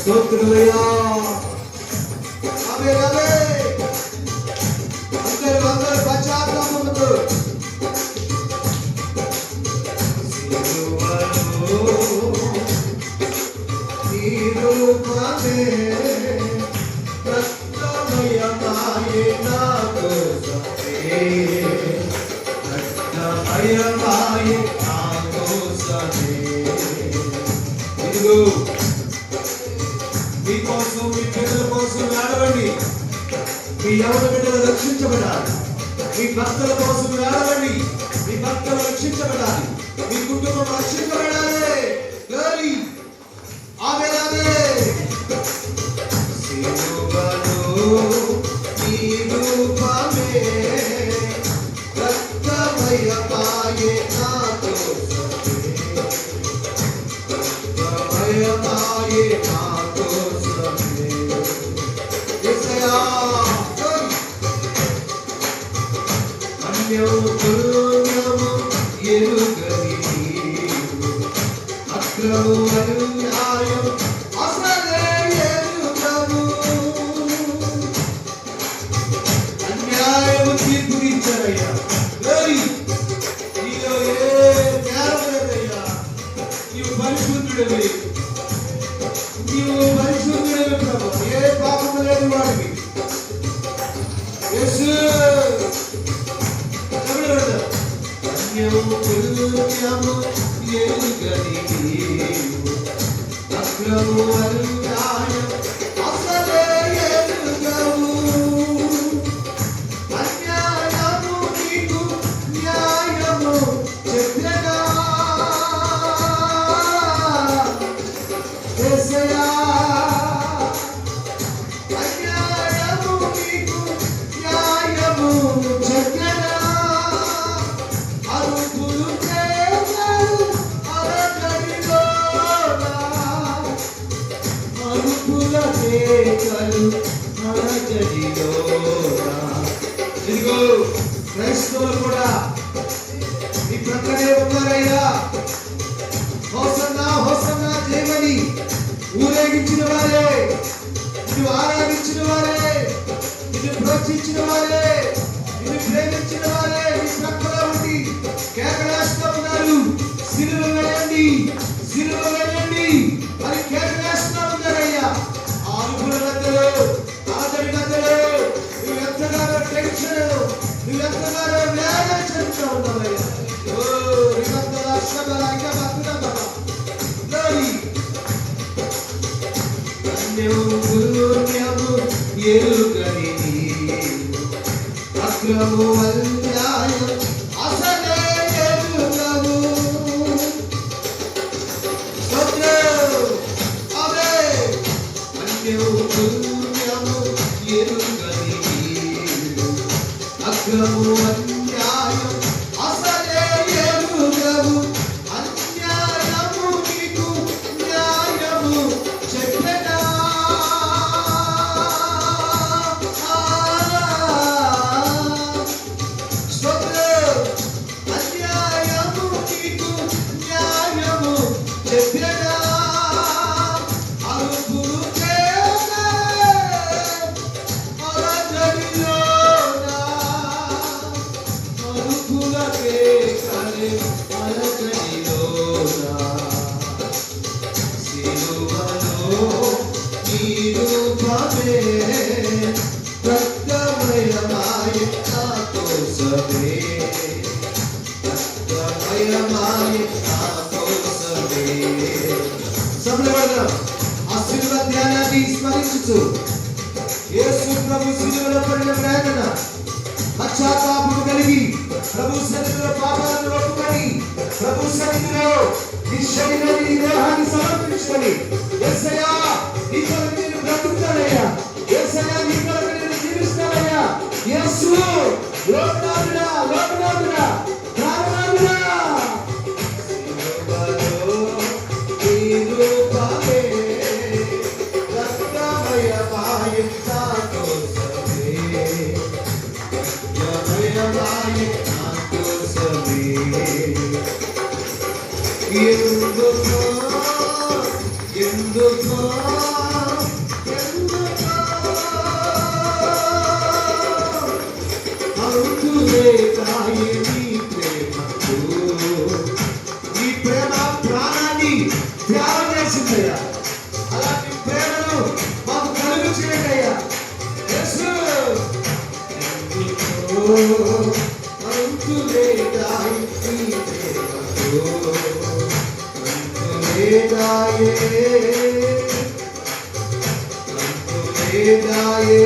స్తోత్రమయ్యా. ఆమేన్ ఆమేన్. అందరూ పశ్చాత్తాపముతో మీకోసం మీ పిల్లల కోసం ఏడవండి. మీ యవన బిడ్డలు రక్షించబడాలి. మీ భర్తల కోసం ఏడవండి. మీ భర్తలు రక్షించబడాలి. మీ కుటుంబం రక్షించబడాలి. గ్లోరీ. ఆమేన్ ఆమేన్. సిలువలో నీ రూపమే రక్తమయమాయె నా కోసమే. రక్తమయమాయె నా కోసమే. యేసయ్యా అన్యము పుణ్యము ఎరుగని నీవు అక్రము అన్యాయం అసలే ఎరుగవు. అన్యాయము తీర్పునిచ్చారయ్యా. నీలో ఏ నేరం లేదయ్యా. నీవు పరిశుద్ధుడివి. నీవు పరిశుద్ధుడివి ప్రభు. ఏ పాపము లేదు వాడివి. యేసు అన్యము పుణ్యము ఎరుగని నీవు అక్రము అన్యాయం అసలే ఎరుగవు. అన్యాయము నీకు న్యాయము చెప్పగా యేసయ్యా. అన్యాయము నీకు న్యాయము చెప్పగా అరుపులు కేకలు అరగడిలోనా. అరుపుల కేకలు అరగడిలోనా. ఇదిగో క్రైస్తవులు కూడా మీ ప్రక్కనే ఉన్నారయ్యా. హోసన్నా హోసన్నా జయమని ఊరేగించిన వారే, నిన్ను ఆరాధించిన వారే, నిన్ను ప్రోత్సహించిన వారే, నిన్ను ప్రేమించిన వారే నీ ప్రక్కలో ఉండి కేకలేస్తూ ఉన్నారు. సిలువ వేయండి, సిలువ వేయండి అని కేకలేస్తూ ఉన్నారయ్యా. ఆ అరుపుల మధ్యలో, ఆదరి మధ్యలో నువ్వెంతగానో టెన్షన్, నువ్వెంతగానో వేదన చెందుతూ ఉన్నావయ్యా. ఓ రికందల అష్టబల ఇంకా భక్తుడమ్మా. గ్లోరీ. అన్యము పుణ్యము ఎరుగని నీవు అక్రము అన్యాయం అసలే ఎరుగవు. స్తోత్రం. ఆమేన్. అన్యము పుణ్యము ఎరుగని నీవు అక్రము అన్యాయం అసలే ఎరుగవు. అన్యాయము నీకు న్యాయము చెప్పగా స్తోత్రం. అన్యాయము నీకు న్యాయము చెప్పగా అరుపులు కేకలు అరగడిలోనా. అరుపుల కేకలు అరగడిలోనా. సిలువలో నీ రూపమే రక్తమయమాయె నా కోసమే. రక్తమయమాయె నా కోసమే. సమలవడం ఆశీర్వాదాన్ని స్మరించుచు యేసు ప్రభు సిలువలో పడిన వేదన పశ్చాత్తాపము కలిగి ప్రభు సన్నిధిలో పాపాలను ఒప్పుకొని ప్రభు సన్నిధిలో నీ శరీరాన్ని నీ దేహాన్ని సమర్పించుకొని యేసయ్యా నీ కొరకు నేను బ్రతుకుతానయ్యా. యేసయ్యా నీ కొరకు నేను జీవిస్తానయ్యా. యేసు లోకనాథుడా, లోకనాథుడా, ప్రాణనాథుడా. సిలువలో నీ రూపమే రక్తమయమాయె నా కోసమే. రక్తమయమాయె నా కోసమే. ఎందుకో ఎందుకో అంతులేదాయే నీ ప్రేమకు. నీ ప్రేమ ప్రాణాన్ని త్యాగం చేసిందయ్యా. అలాంటి ప్రేమను మాకు కలుగు చేయండియ్యా. యేసు అంతులేదాయే నీ ప్రేమకు. అంతులేదాయే అంతులేదాయే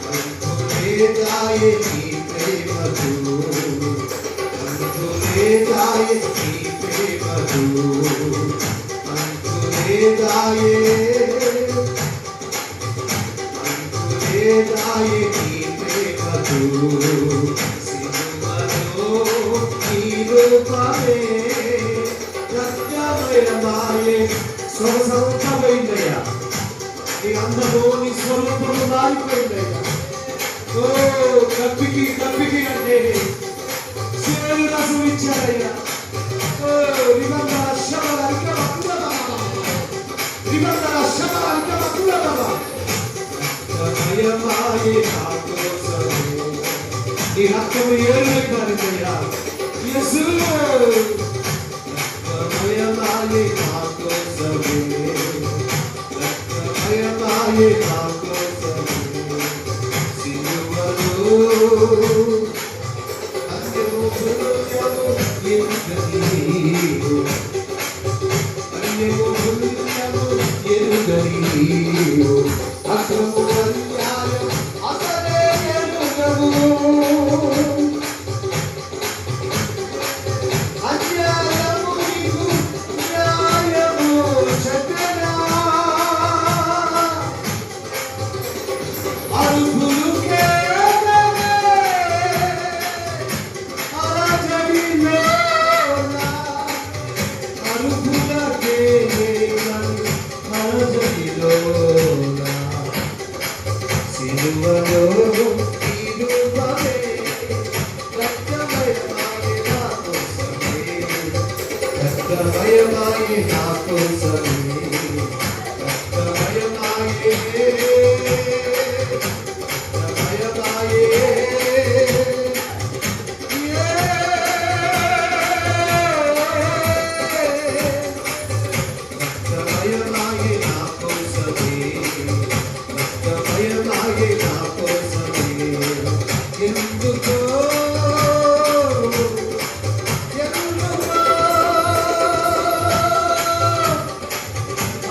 అంతులేదాయే నీ ప్రేమకు. అంతులేదాయే నీ ప్రేమకు. అంతులేదాయే అంతులేదాయే నీ ప్రేమకు. సిలువలో నీ రూపమే ప్రత్యమయమాయే. స్వరసంతమైందయ్యా. నీ అందము నీ స్వరూపము మారిపోయిందయ్యా. ఓ కప్పికి కప్పికి అంటే శివుడు రసం ఇచ్చాడయ్యా. ఓ నిబంధన శబలిక మక్కుల నిబంధన శబలిక మక్కుల భయమాయే నా కోసమే. నీ రక్తము ఏరులై కారిందయ్యా. యేసు భయమాయే నా కోసమే. భయమాయే నా కోసమే. సిలువలో అన్యము పుణ్యము ఎరుగనీవు. అన్యము పుణ్యము ఎరుగనీవు. అక్రము అన్యాయం అసలే ఎరుగవు. అన్యాయము నీకు న్యాయము చెప్పెనా. అరుపులు కేవలమే అరజడిలోన. అరుపులకే అరజడిలోన. సిలువలో నీ రూపమే రక్తమయమాయే నా కోసమే. రక్తమయమాయే నా కోసమే. రక్తమయమాయే రక్తమయమాయే. రక్తమయమాయే నా కోసమే. రక్తమయమాయే నా కోసమే. ఎందుకో ఎందుకో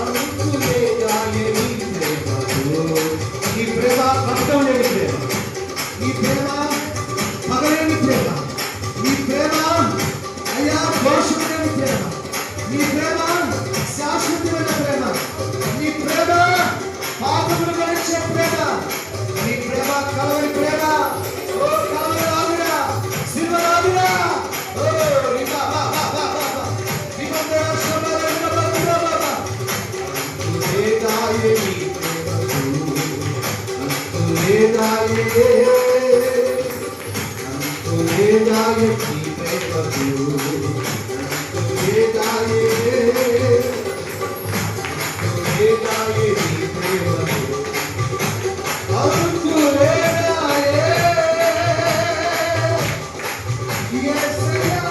అంతులేదాయే నీ ప్రేమకు. నీ ప్రేమ అర్థం లేని ప్రేమ. నీ ప్రేమ పగలేని ప్రేమ. నీ ప్రేమ అయ్యా దోషం లేని ప్రేమ. నీ ప్రేమ శాశ్వతమైన ప్రేమ. నీ ప్రేమ పాపములు గడిచే ప్రేమ. నీ ప్రేమ కలవని ప్రేమ. ఓ కలవని రాదురా శివరాదురా. ఓ రిబా బా బా బా బా బా నిబంధన శబలిక మక్కుల బాబా. అంతులేదాయే నీ ప్రేమకు. అంతులేదాయే అంతులేదాయే నీ ప్రేమకు. అంతులేదాయే అంతులేదాయే నీ ప్రేమకు. అంతులేదాయే యేసయ్యా.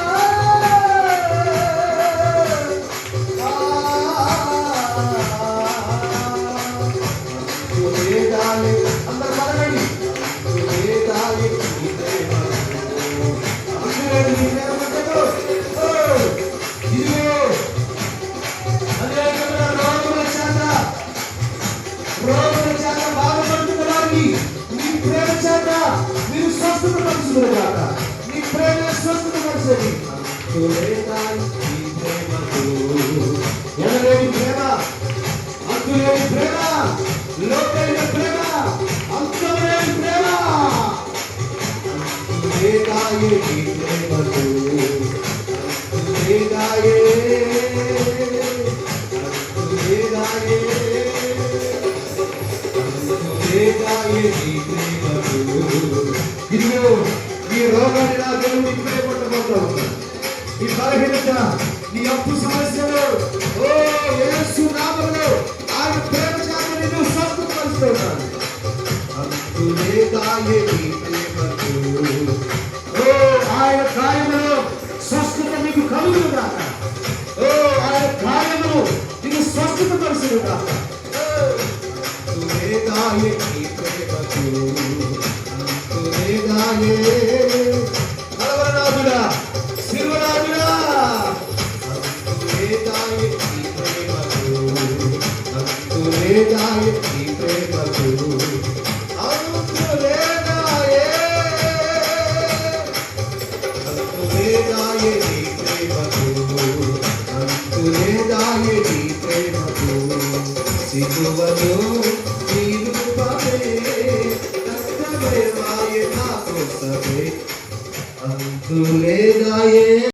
అంతులేదాయే అందరూ పలకండి. అంతులేదాయే నీ ప్రేమకు. అంతులేని నీ ప్రేమకు. ఓ ఇదిగో అనేకమైన రోగుల చేత బాధపడుతున్న వారికి నీ ప్రేమ చేత మీరు స్వస్థత పరుచుదురుగాక. నీ ప్రేమ స్వస్థత పరచండి. అంతులేదాయే నీ ప్రేమకు. ఎనలేని ప్రేమ. అంతులేని ప్రేమ. లోతైన ప్రేమ. అంతులేని ప్రేమ. అంతులేదాయే నీ ప్రేమకు. అంతులేదాయే అంతులేదాయే అంతులేదాయే నీ ప్రేమకు. ఇదిగో ఈ రోగాన్ని నా దేవుడు ఇప్పుడే పట్టబోతా ఉన్నాడు. ఈ అంతులేదాయే నీ ప్రేమకు. ఓ ఆయన కార్యములో స్వస్థత నీకు కలుగును గాక. ఓ ఆయన కార్యములు నీకు స్వస్థత పరుచును గాక. అంతులేదాయే నీ ప్రేమకు, అంతులేదాయే కలవరనాథుడా, శిల్వనాథుడా, అంతులేదాయే నీ ప్రేమకు, అంతులేదాయే నీ ప్రేమకు, అంతులేదాయే, అంతులేదాయే నీ ప్రేమకు, అంతులేదాయే నీ ప్రేమకు. సిలువలో నీ రూపమే రక్తమయమాయే నా కోసమే, అంతులేదాయే